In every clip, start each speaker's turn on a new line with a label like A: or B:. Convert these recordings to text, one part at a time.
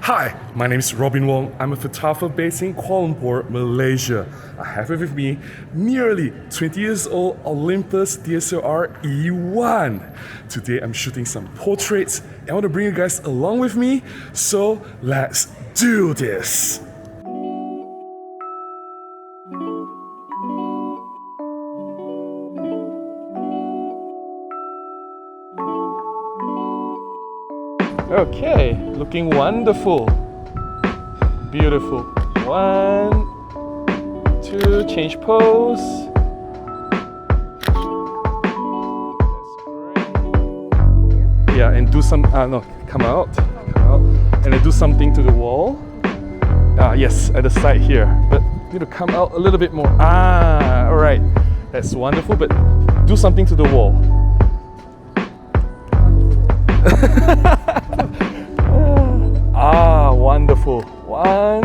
A: Hi, my name is Robin Wong. I'm a photographer based in Kuala Lumpur, Malaysia. I have with me nearly 20 years old Olympus DSLR E-1. Today I'm shooting some portraits and I want to bring you guys along with me, so let's do this! Okay, looking wonderful. Beautiful. 1, 2, change pose. That's great. Yeah, and do some, no, come out, and then do something to the wall. Yes, at the side here, but need to come out a little bit more. All right, that's wonderful, but do something to the wall. Wonderful. 1,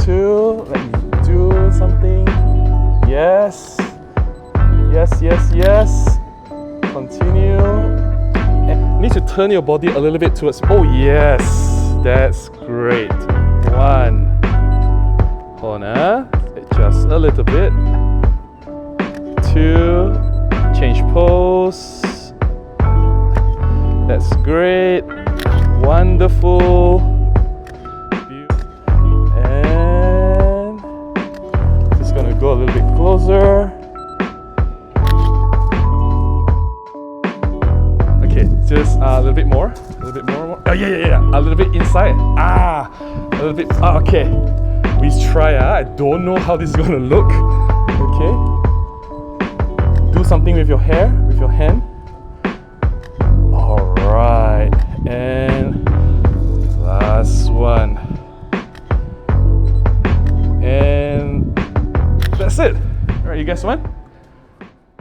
A: 2, let me do something. Yes. Continue. And need to turn your body a little bit towards, oh yes, that's great. 1. Hold on, adjust a little bit. 2, change pose. That's great. Wonderful. And just gonna go a little bit closer. Okay, just a little bit more. A little bit more. Oh, yeah. A little bit inside. A little bit. Okay. We try. I don't know how this is gonna look. Okay. Do something with your hair, with your hand. Alright, and last one. And that's it. Alright, you guys won?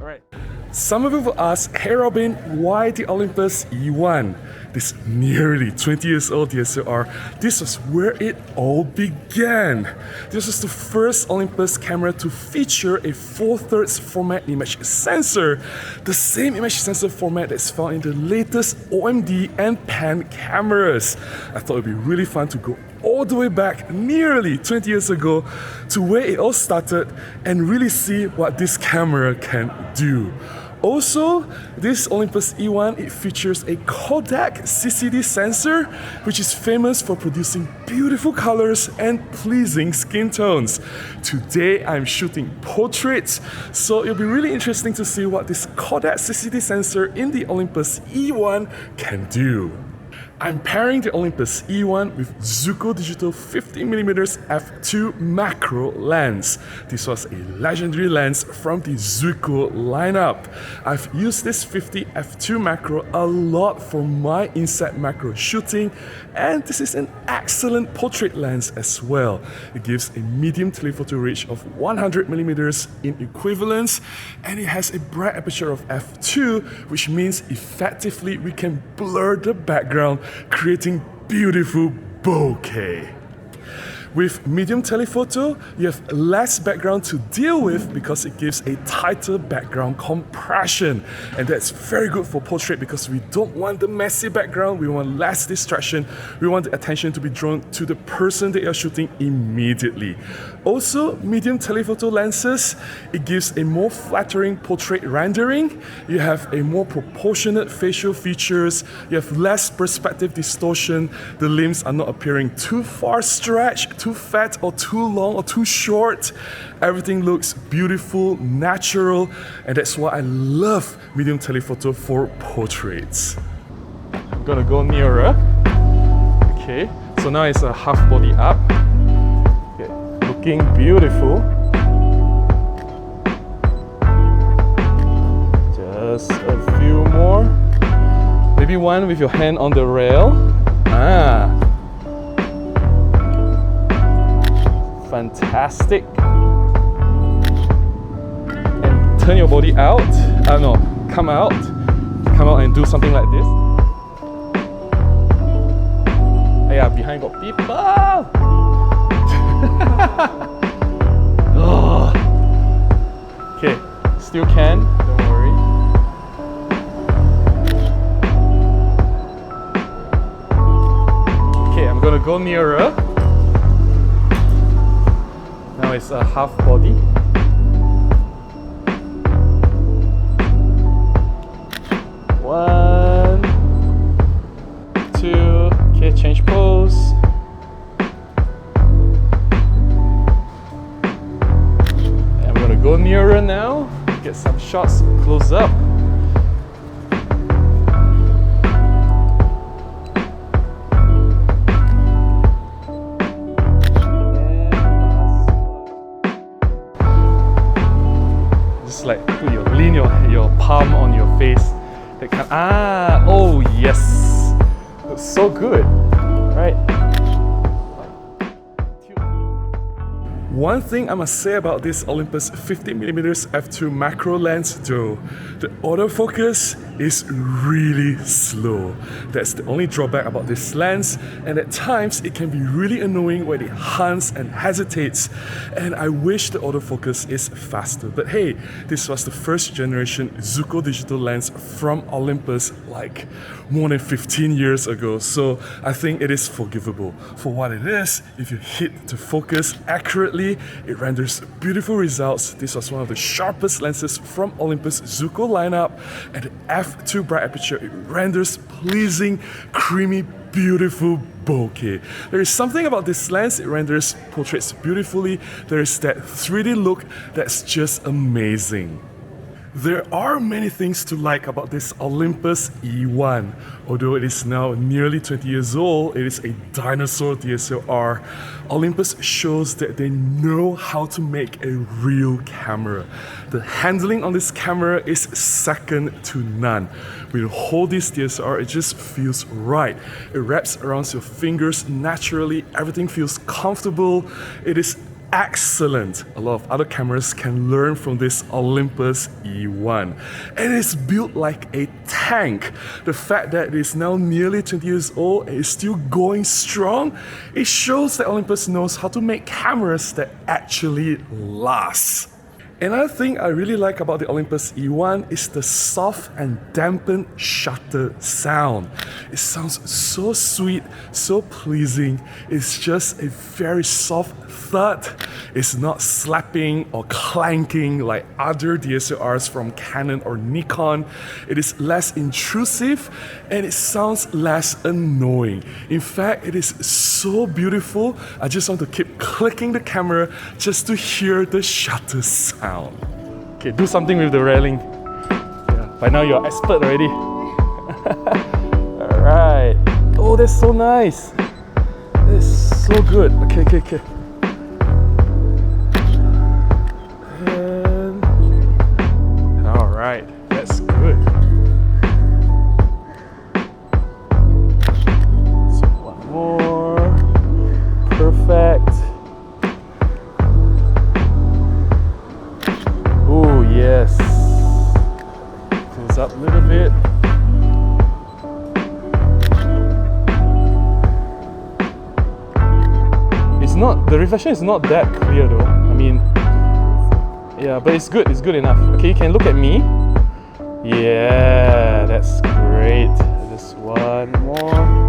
A: Alright. Some of you will ask, hey Robin, why the Olympus E-1? This nearly 20 years old DSLR, this was where it all began. This was the first Olympus camera to feature a 4/3 format image sensor, the same image sensor format that's found in the latest OMD and pan cameras. I thought it'd be really fun to go all the way back nearly 20 years ago to where it all started and really see what this camera can do. Also, this Olympus E-1, it features a Kodak CCD sensor, which is famous for producing beautiful colors and pleasing skin tones. Today, I'm shooting portraits, so it'll be really interesting to see what this Kodak CCD sensor in the Olympus E-1 can do. I'm pairing the Olympus E-1 with Zuiko digital 50mm f2 macro lens. This was a legendary lens from the Zuiko lineup. I've used this 50 f2 macro a lot for my inside macro shooting, and this is an excellent portrait lens as well. It gives a medium telephoto reach of 100mm in equivalence, and it has a bright aperture of f2, which means effectively we can blur the background, creating beautiful bokeh. With medium telephoto, you have less background to deal with because it gives a tighter background compression. And that's very good for portrait because we don't want the messy background, we want less distraction, we want the attention to be drawn to the person that you're shooting immediately. Also, medium telephoto lenses, it gives a more flattering portrait rendering, you have a more proportionate facial features, you have less perspective distortion, the limbs are not appearing too far stretched, too fat or too long or too short. Everything looks beautiful, natural, and that's why I love medium telephoto for portraits. I'm gonna go nearer. Okay, so now it's a half body up. Okay, looking beautiful. Just a few more. Maybe one with your hand on the rail. Fantastic. And turn your body out. No, come out and do something like this. Yeah, behind got people. Okay, still can, don't worry. gonna go nearer. Now it's a half body. One, two, okay, change pose. And I'm gonna go nearer now, get some shots close up. Just like lean your palm on your face. Oh yes, looks so good, right? One thing I must say about this Olympus 50mm f2 macro lens though, the autofocus is really slow. That's the only drawback about this lens, and at times it can be really annoying when it hunts and hesitates, and I wish the autofocus is faster. But hey, this was the first generation Zuiko digital lens from Olympus like more than 15 years ago, so I think it is forgivable. For what it is, if you hit the focus accurately, it renders beautiful results. This was one of the sharpest lenses from Olympus Zuiko lineup, and the f2 bright aperture, it renders pleasing, creamy, beautiful bokeh. There is something about this lens, it renders portraits beautifully. There is that 3D look that's just amazing. There are many things to like about this Olympus E-1. Although it is now nearly 20 years old, it is a dinosaur DSLR. Olympus shows that they know how to make a real camera. The handling on this camera is second to none. When you hold this DSLR, it just feels right. It wraps around your fingers naturally, everything feels comfortable. It is excellent. A lot of other cameras can learn from this Olympus E-1. And it's built like a tank. The fact that it is now nearly 20 years old and is still going strong, it shows that Olympus knows how to make cameras that actually last. Another thing I really like about the Olympus E-1 is the soft and dampened shutter sound. It sounds so sweet, so pleasing. It's just a very soft thud. It's not slapping or clanking like other DSLRs from Canon or Nikon. It is less intrusive and it sounds less annoying. In fact, it is so beautiful. I just want to keep clicking the camera just to hear the shutter sound. Okay, do something with the railing. Yeah, by now you're expert already. Alright. Oh, that's so nice. That's so good. Okay. And alright, that's good. So one more. Perfect. Yes. Close up a little bit. It's not, the reflection is not that clear though. I mean, yeah, but it's good enough. Okay, you can look at me. Yeah, that's great. Just one more.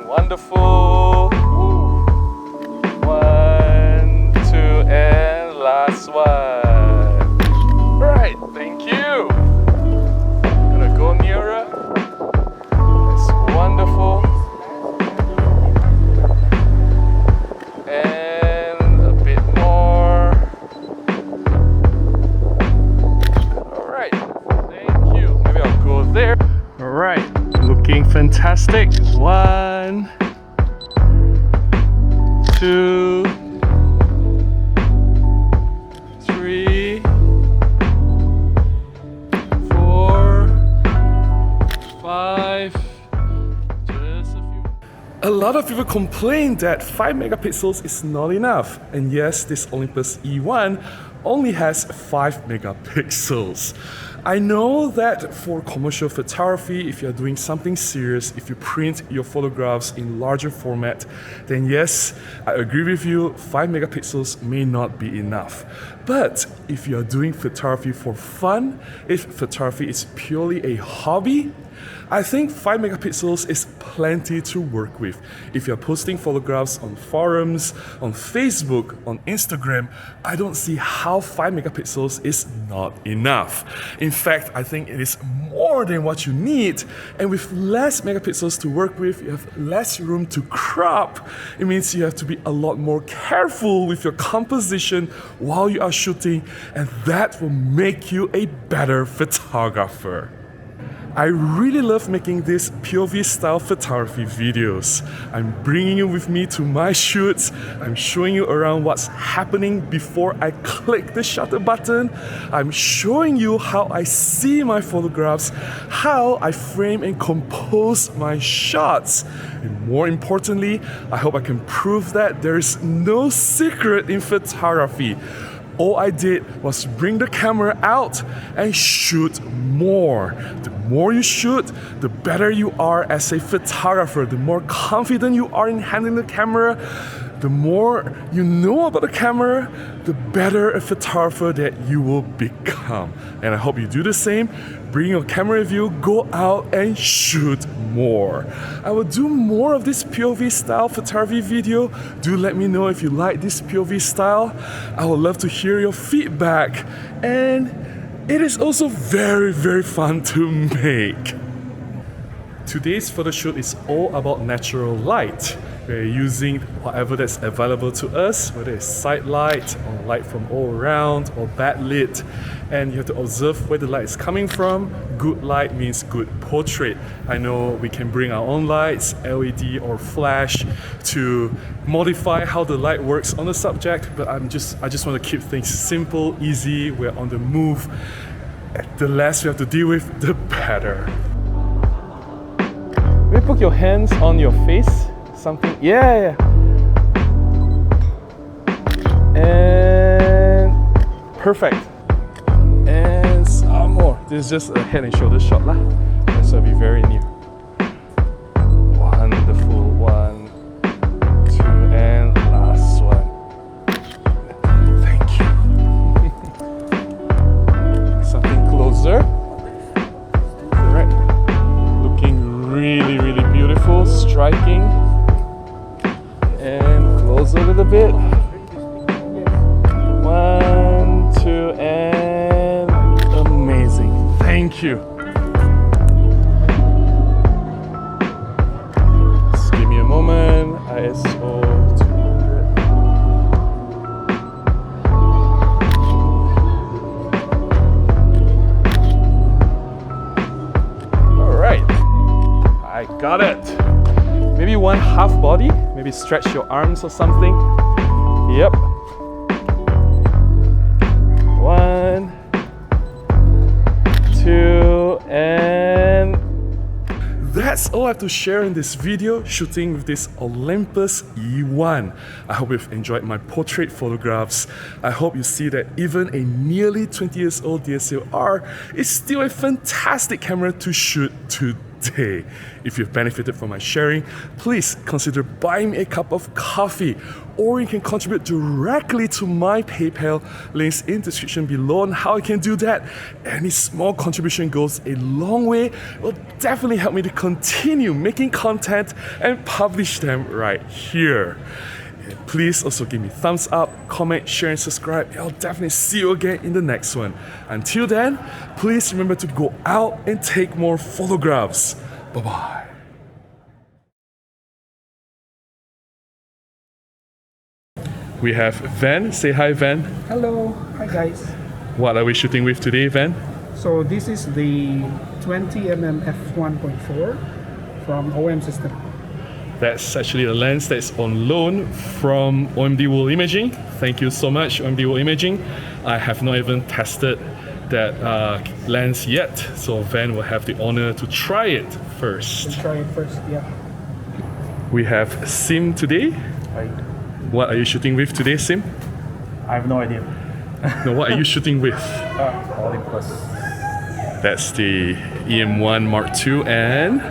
A: Wonderful. 1, 2, and last one. Alright, thank you. Gonna go nearer. That's wonderful. And a bit more. Alright, thank you. Maybe I'll go there. Alright, looking fantastic. 1, 2, 3, 4, 5. Just a few. A lot of people complain that 5 megapixels is not enough. And yes, this Olympus E-1 only has 5 megapixels. I know that for commercial photography, if you're doing something serious, if you print your photographs in larger format, then yes, I agree with you, 5 megapixels may not be enough. But if you're doing photography for fun, if photography is purely a hobby, I think 5 megapixels is plenty to work with. If you're posting photographs on forums, on Facebook, on Instagram, I don't see how 5 megapixels is not enough. In fact, I think it is more than what you need. And with less megapixels to work with, you have less room to crop. It means you have to be a lot more careful with your composition while you are shooting, and that will make you a better photographer. I really love making these POV style photography videos. I'm bringing you with me to my shoots. I'm showing you around what's happening before I click the shutter button. I'm showing you how I see my photographs, how I frame and compose my shots. And more importantly, I hope I can prove that there is no secret in photography. All I did was bring the camera out and shoot more. The more you shoot, the better you are as a photographer. The more confident you are in handling the camera, the more you know about the camera, the better a photographer that you will become. And I hope you do the same. Bring your camera with you, go out and shoot more. I will do more of this POV style photography video. Do let me know if you like this POV style. I would love to hear your feedback. And it is also very, very fun to make. Today's photo shoot is all about natural light. We're using whatever that's available to us, whether it's side light or light from all around or backlit. And you have to observe where the light is coming from. Good light means good portrait. I know we can bring our own lights, LED or flash, to modify how the light works on the subject, but I just want to keep things simple, easy. We're on the move. The less we have to deal with, the better. Maybe put your hands on your face. Something, yeah. And perfect. And some more. This is just a head and shoulder shot lah. So it'll be very near. Wonderful. 1, 2, and last one. Thank you. Something closer. Alright. Looking really, really beautiful, striking. And close a little bit. 1, 2, and amazing. Thank you. Just give me a moment. ISO 200. All right, I got it. Maybe one half body, maybe stretch your arms or something. Yep. 1, 2, and that's all I have to share in this video shooting with this Olympus E-1. I hope you've enjoyed my portrait photographs. I hope you see that even a nearly 20 years old DSLR is still a fantastic camera to shoot today. If you've benefited from my sharing, please consider buying me a cup of coffee, or you can contribute directly to my PayPal. Links in the description below on how you can do that. Any small contribution goes a long way. It will definitely help me to continue making content and publish them right here. Please also give me a thumbs up, comment, share, and subscribe. I'll definitely see you again in the next one. Until then, please remember to go out and take more photographs. Bye-bye. We have Van. Say hi, Van.
B: Hello. Hi, guys.
A: What are we shooting with today, Van?
B: So this is the 20mm f1.4 from OM System.
A: That's actually a lens that's on loan from OMD World Imaging. Thank you so much, OMD World Imaging. I have not even tested that lens yet, so Van will have the honor to try it first.
B: We'll try it first, yeah.
A: We have Sim today.
C: Right.
A: What are you shooting with today, Sim?
C: I have no idea.
A: Now, what are you shooting with?
C: Olympus
A: That's the E-1 Mark II and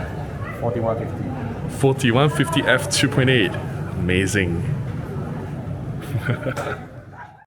C: 4150.
A: 4150 f 2.8. Amazing.